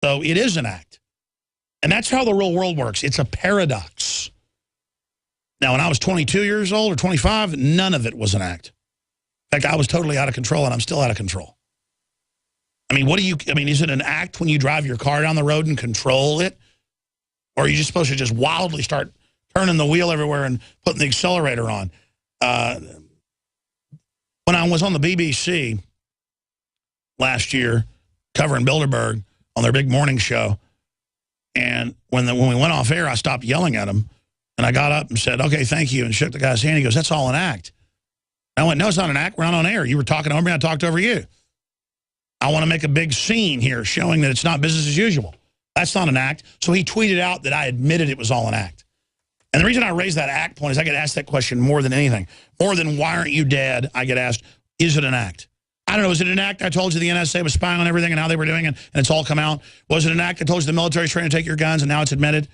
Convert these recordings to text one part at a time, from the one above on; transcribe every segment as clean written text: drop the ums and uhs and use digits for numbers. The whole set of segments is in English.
So it is an act. And that's how the real world works. It's a paradox. Now, when I was 22 years old or 25, none of it was an act. In fact, I was totally out of control, and I'm still out of control. I mean, is it an act when you drive your car down the road and control it? Or are you just supposed to just wildly start turning the wheel everywhere and putting the accelerator on? When I was on the BBC last year covering Bilderberg on their big morning show, and when we went off air, I stopped yelling at him, and I got up and said, okay, thank you, and shook the guy's hand. He goes, that's all an act. I went, no, it's not an act. We're not on air. You were talking over me. I talked over you. I want to make a big scene here showing that it's not business as usual. That's not an act. So he tweeted out that I admitted it was all an act. And the reason I raised that act point is I get asked that question more than anything. More than why aren't you dead, I get asked, is it an act? I don't know, is it an act? I told you the NSA was spying on everything and how they were doing it, and it's all come out. Was it an act? I told you the military's trying to take your guns, and now it's admitted.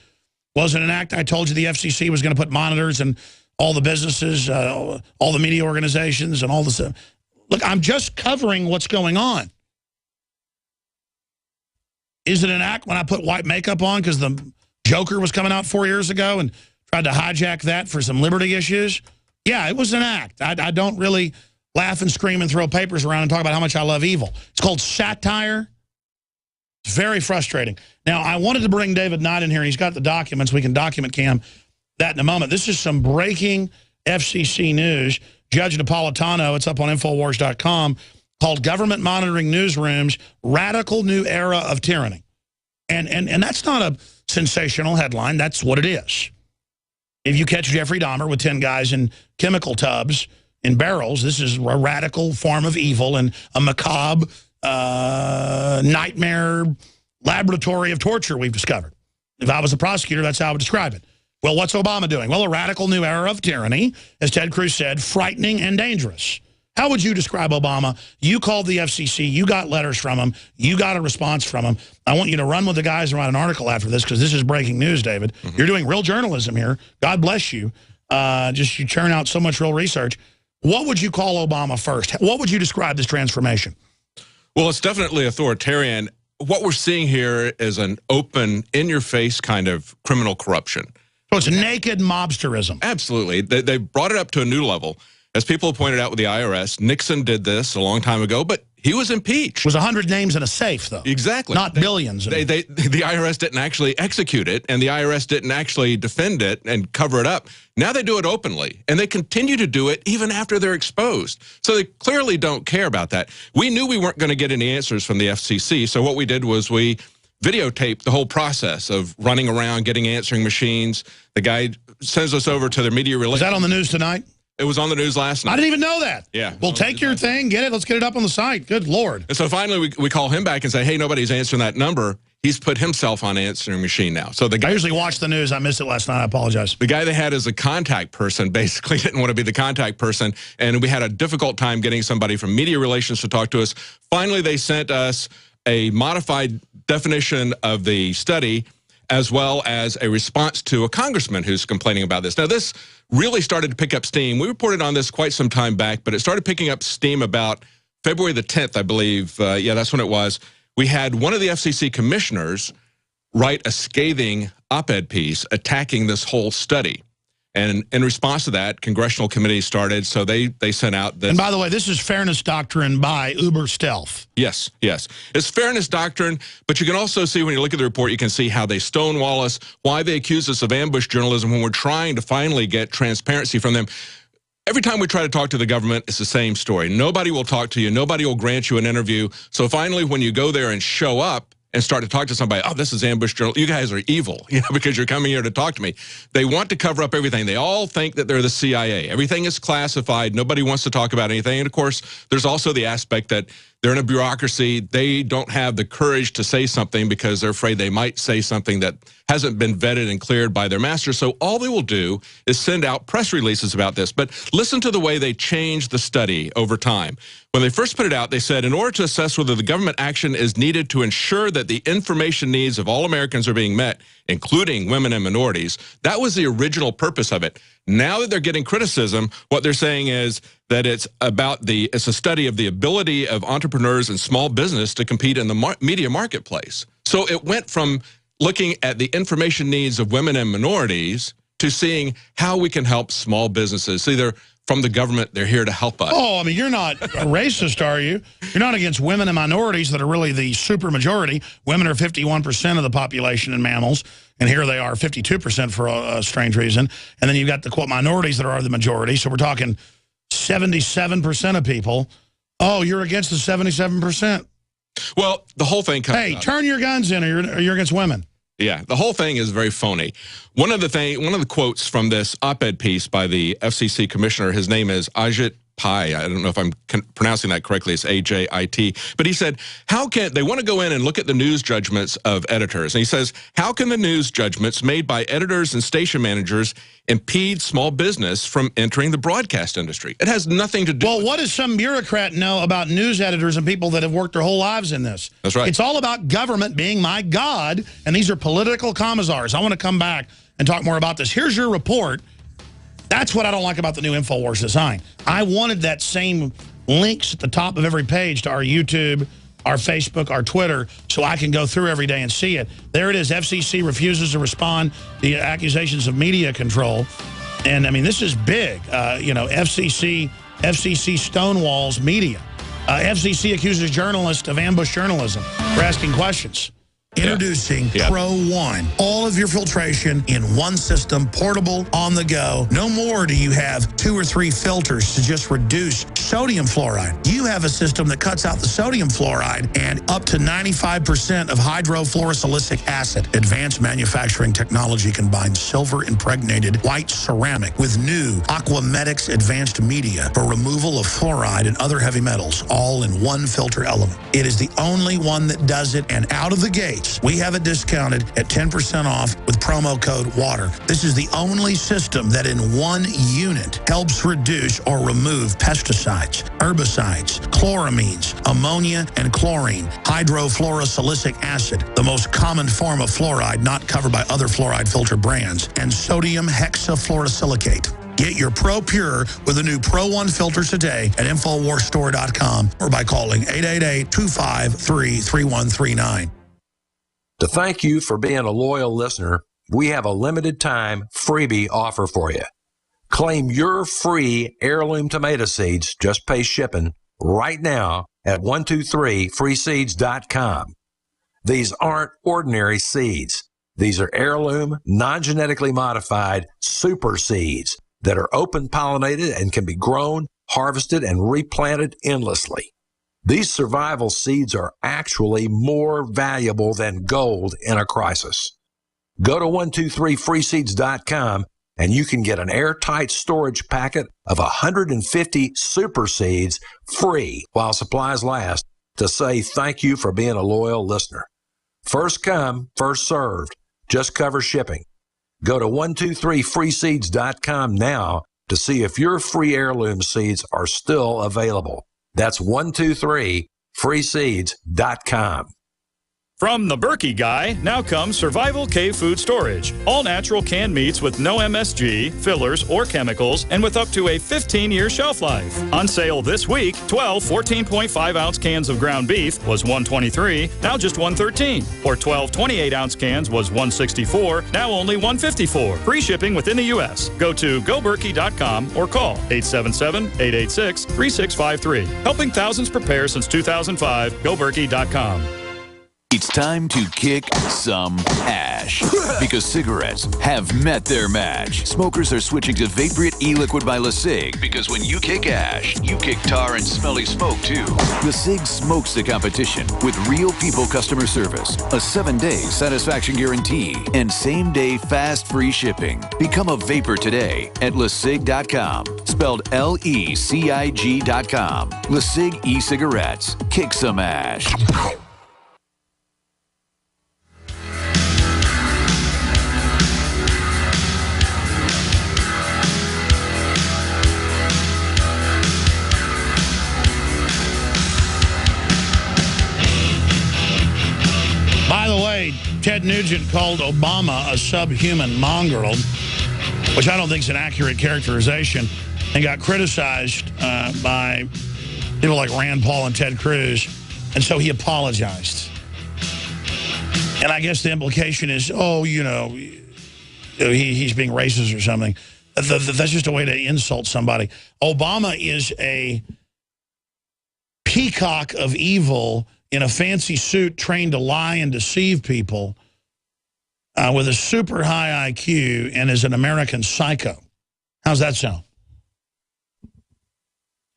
Was it an act? I told you the FCC was going to put monitors in all the businesses, all the media organizations, and all the stuff. Look, I'm just covering what's going on. Is it an act when I put white makeup on because the Joker was coming out 4 years ago and tried to hijack that for some liberty issues? Yeah, it was an act. I don't really laugh and scream and throw papers around and talk about how much I love evil. It's called satire. It's very frustrating. Now, I wanted to bring David Knight in here. He's got the documents. We can document cam that in a moment. This is some breaking FCC news. Judge Napolitano, it's up on Infowars.com, called Government Monitoring Newsrooms, Radical New Era of Tyranny. And that's not a sensational headline. That's what it is. If you catch Jeffrey Dahmer with 10 guys in chemical tubs in barrels, this is a radical form of evil and a macabre nightmare laboratory of torture we've discovered. If I was a prosecutor, that's how I would describe it. Well, what's Obama doing? Well, a radical new era of tyranny, as Ted Cruz said, frightening and dangerous. How would you describe Obama? You called the FCC. You got letters from him. You got a response from him. I want you to run with the guys and write an article after this because this is breaking news, David. You're doing real journalism here. God bless you. Just you churn out so much real research. What would you call Obama first? What would you describe this transformation? Well, it's definitely authoritarian. What we're seeing here is an open, in-your-face kind of criminal corruption. So it's naked mobsterism. Absolutely. They brought it up to a new level. As people have pointed out with the IRS, Nixon did this a long time ago, but he was impeached. It was 100 names in a safe, though. Exactly. Not billions. The IRS didn't actually execute it, and the IRS didn't actually defend it and cover it up. Now they do it openly, and they continue to do it even after they're exposed. So they clearly don't care about that. We knew we weren't going to get any answers from the FCC, so what we did was we videotaped the whole process of running around, getting answering machines. The guy sends us over to their media relations. Is that on the news tonight? It was on the news last night. I didn't even know that. Yeah. Well, take your thing, get it. Let's get it up on the site. Good Lord. And so finally we call him back and say, hey, nobody's answering that number. He's put himself on answering machine now. So the guy, I usually watch the news. I missed it last night. I apologize. The guy they had as a contact person basically didn't want to be the contact person. And we had a difficult time getting somebody from media relations to talk to us. Finally, they sent us a modified definition of the study as well as a response to a congressman who's complaining about this. Now, this really started to pick up steam. We reported on this quite some time back, but it started picking up steam about February the 10th, I believe. Yeah, that's when it was. We had one of the FCC commissioners write a scathing op-ed piece attacking this whole study. And in response to that, congressional committees started, so they sent out this. And by the way, this is fairness doctrine by Uber Stealth. Yes, yes. It's fairness doctrine, but you can also see when you look at the report, you can see how they stonewall us, why they accuse us of ambush journalism when we're trying to finally get transparency from them. Every time we try to talk to the government, it's the same story. Nobody will talk to you. Nobody will grant you an interview. So finally, when you go there and show up, and start to talk to somebody, oh, this is ambush journal. You guys are evil, because you're coming here to talk to me. They want to cover up everything. They all think that they're the CIA. Everything is classified. Nobody wants to talk about anything. And of course, there's also the aspect that they're in a bureaucracy. They don't have the courage to say something because they're afraid they might say something that hasn't been vetted and cleared by their master. So all they will do is send out press releases about this. But listen to the way they changed the study over time. When they first put it out, they said, in order to assess whether the government action is needed to ensure that the information needs of all Americans are being met, including women and minorities, that was the original purpose of it. Now that they're getting criticism, what they're saying is that it's a study of the ability of entrepreneurs and small business to compete in the media marketplace. So it went from looking at the information needs of women and minorities to seeing how we can help small businesses. See, they're from the government, they're here to help us. Oh, I mean, you're not a racist, are you? You're not against women and minorities that are really the super majority. Women are 51% of the population in mammals, and here they are 52% for a strange reason. And then you've got the, quote, minorities that are the majority. So we're talking 77% of people. Oh, you're against the 77%. Well, the whole thing comes Hey, up. turn your guns in or you're against women. Yeah, the whole thing is very phony. One of the quotes from this op-ed piece by the FCC commissioner, his name is Ajit Pai. I don't know if I'm pronouncing that correctly. It's A-J-I-T. But he said, how can they want to go in and look at the news judgments of editors? And he says, how can the news judgments made by editors and station managers impede small business from entering the broadcast industry? It has nothing to do Well, what does some bureaucrat know about news editors and people that have worked their whole lives in this? That's right. It's all about government being my God, and these are political commissars. I want to come back and talk more about this. Here's your report. That's what I don't like about the new InfoWars design. I wanted that same links at the top of every page to our YouTube, our Facebook, our Twitter, so I can go through every day and see it. There it is. FCC refuses to respond to the accusations of media control. And, I mean, this is big. You know, FCC stonewalls media. FCC accuses journalists of ambush journalism for asking questions. Introducing Pro One. All of your filtration in one system, portable, on the go. No more do you have 2 or 3 filters to just reduce sodium fluoride. You have a system that cuts out the sodium fluoride and up to 95% of hydrofluorosilicic acid. Advanced manufacturing technology combines silver-impregnated white ceramic with new Aquamedics advanced media for removal of fluoride and other heavy metals, all in one filter element. It is the only one that does it, and out of the gate, we have it discounted at 10% off with promo code WATER. This is the only system that in one unit helps reduce or remove pesticides, herbicides, chloramines, ammonia, and chlorine, hydrofluorosilicic acid, the most common form of fluoride not covered by other fluoride filter brands, and sodium hexafluorosilicate. Get your Pro Pure with the new Pro One filters today at InfoWarsStore.com or by calling 888-253-3139. To thank you for being a loyal listener, we have a limited time freebie offer for you. Claim your free heirloom tomato seeds, just pay shipping, right now at 123freeseeds.com. These aren't ordinary seeds. These are heirloom, non-genetically modified super seeds that are open pollinated and can be grown, harvested, and replanted endlessly. These survival seeds are actually more valuable than gold in a crisis. Go to 123freeseeds.com and you can get an airtight storage packet of 150 super seeds free while supplies last to say thank you for being a loyal listener. First come, first served. Just cover shipping. Go to 123freeseeds.com now to see if your free heirloom seeds are still available. That's 123freeseeds.com. From the Berkey Guy, now comes Survival Cave Food Storage. All natural canned meats with no MSG, fillers, or chemicals, and with up to a 15-year shelf life. On sale this week, 12 14.5-ounce cans of ground beef was $123, now just $113. Or 12 28-ounce cans was $164, now only $154. Free shipping within the U.S. Go to GoBerkey.com or call 877-886-3653. Helping thousands prepare since 2005, GoBerkey.com. It's time to kick some ash because cigarettes have met their match. Smokers are switching to Vaporite e-liquid by LeSig because when you kick ash, you kick tar and smelly smoke too. LeSig smokes the competition with real people customer service, a 7-day satisfaction guarantee, and same-day fast free shipping. Become a vapor today at LeSig.com, spelled LECIG.com. LeSig e-cigarettes. Kick some ash. By the way, Ted Nugent called Obama a subhuman mongrel, which I don't think is an accurate characterization, and got criticized by people like Rand Paul and Ted Cruz, and so he apologized. And I guess the implication is, oh, you know, he's being racist or something. That's just a way to insult somebody. Obama is a peacock of evil in a fancy suit trained to lie and deceive people with a super high IQ and is an American psycho. How's that sound?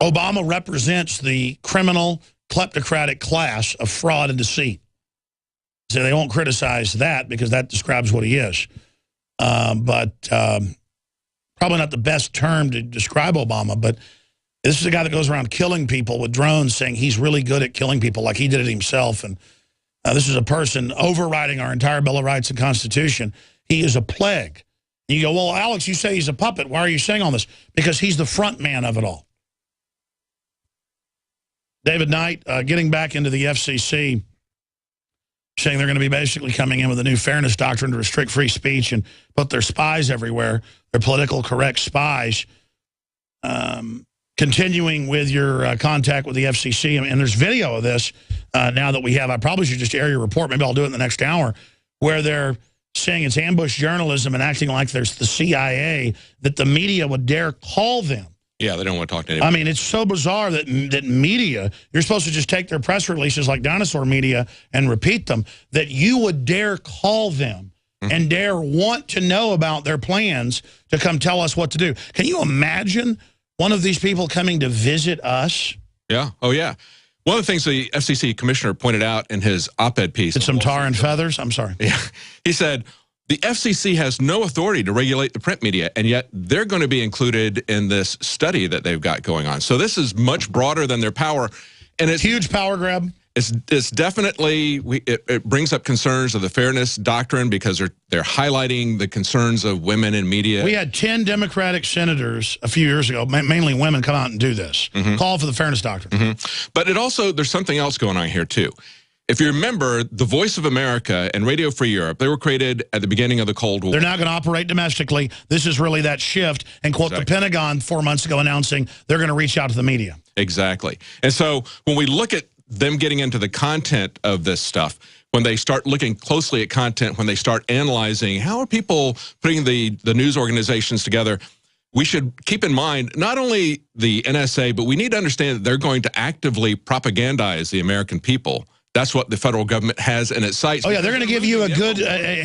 Obama represents the criminal, kleptocratic class of fraud and deceit. So they won't criticize that because that describes what he is. But probably not the best term to describe Obama, but this is a guy that goes around killing people with drones, saying he's really good at killing people, like he did it himself. And this is a person overriding our entire Bill of Rights and Constitution. He is a plague. And you go, well, Alex, you say he's a puppet. Why are you saying all this? Because he's the front man of it all. David Knight, getting back into the FCC, saying they're going to be basically coming in with a new fairness doctrine to restrict free speech and put their spies everywhere, their political correct spies. Continuing with your contact with the FCC, and there's video of this now that we have. I probably should just air your report. Maybe I'll do it in the next hour, where they're saying it's ambush journalism and acting like there's the CIA, that the media would dare call them. Yeah, they don't want to talk to anybody. I mean, it's so bizarre that media, you're supposed to just take their press releases like dinosaur media and repeat them, that you would dare call them and dare want to know about their plans to come tell us what to do. Can you imagine one of these people coming to visit us? Yeah. Oh, yeah. One of the things the FCC commissioner pointed out in his op-ed piece. It's some tar and feathers? I'm sorry. Yeah. He said, the FCC has no authority to regulate the print media, and yet they're going to be included in this study that they've got going on. So this is much broader than their power. And it's huge power grab. It's definitely, it brings up concerns of the fairness doctrine because they're highlighting the concerns of women in media. We had 10 Democratic senators a few years ago, mainly women, come out and do this. Call for the fairness doctrine. But it also, there's something else going on here too. If you remember, the Voice of America and Radio Free Europe, they were created at the beginning of the Cold War. They're not going to operate domestically. This is really that shift. And quote, the Pentagon 4 months ago announcing they're going to reach out to the media. Exactly. And so when we look at them getting into the content of this stuff, when they start looking closely at content, when they start analyzing how are people putting the news organizations together, we should keep in mind not only the NSA, but we need to understand that they're going to actively propagandize the American people. That's what the federal government has in its sights. Oh, yeah, they're going to give you a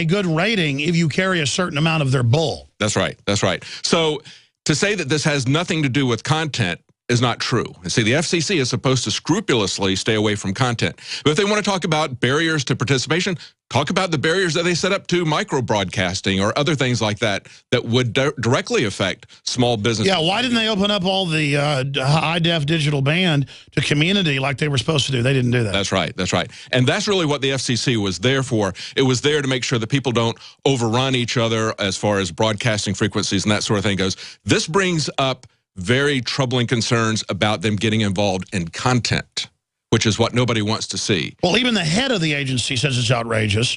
good rating if you carry a certain amount of their bull. That's right. That's right. So to say that this has nothing to do with content is not true. See, the FCC is supposed to scrupulously stay away from content. But if they want to talk about barriers to participation, talk about the barriers that they set up to micro-broadcasting or other things like that that would directly affect small business. Yeah, why didn't they open up all the high-def digital band to community like they were supposed to do? They didn't do that. That's right. That's right. And that's really what the FCC was there for. It was there to make sure that people don't overrun each other as far as broadcasting frequencies and that sort of thing goes. This brings up very troubling concerns about them getting involved in content, which is what nobody wants to see. Well, even the head of the agency says it's outrageous.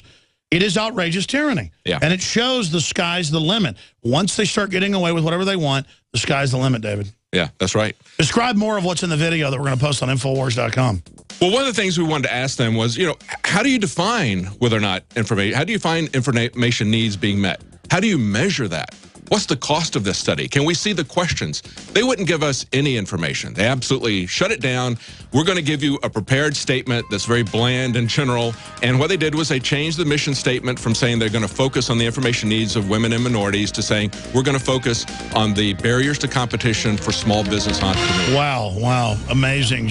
It is outrageous tyranny. Yeah. And it shows the sky's the limit. Once they start getting away with whatever they want, the sky's the limit, David. Yeah, that's right. Describe more of what's in the video that we're going to post on Infowars.com. Well, one of the things we wanted to ask them was, how do you define whether or not how do you find information needs being met? How do you measure that? What's the cost of this study? Can we see the questions? They wouldn't give us any information. They absolutely shut it down. We're going to give you a prepared statement that's very bland and general. And what they did was they changed the mission statement from saying they're going to focus on the information needs of women and minorities to saying we're going to focus on the barriers to competition for small business entrepreneurs. Wow. Amazing.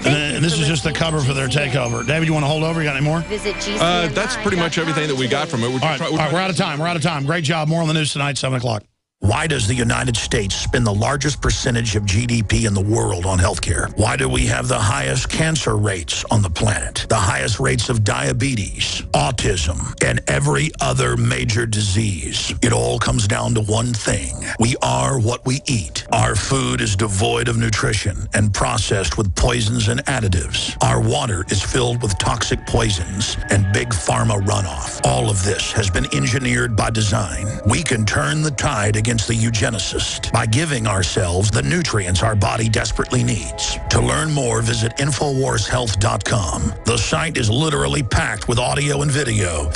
And this is just the cover for their takeover. David, you want to hold over? You got any more? That's pretty much everything that we got from it. All right, we're out of time. We're out of time. Great job. More on the news tonight, 7 o'clock. Why does the United States spend the largest percentage of GDP in the world on healthcare? Why do we have the highest cancer rates on the planet, the highest rates of diabetes, autism, and every other major disease? It all comes down to one thing. We are what we eat. Our food is devoid of nutrition and processed with poisons and additives. Our water is filled with toxic poisons and big pharma runoff. All of this has been engineered by design. We can turn the tide against against the eugenicist by giving ourselves the nutrients our body desperately needs. To learn more, visit InfoWarsHealth.com. The site is literally packed with audio and video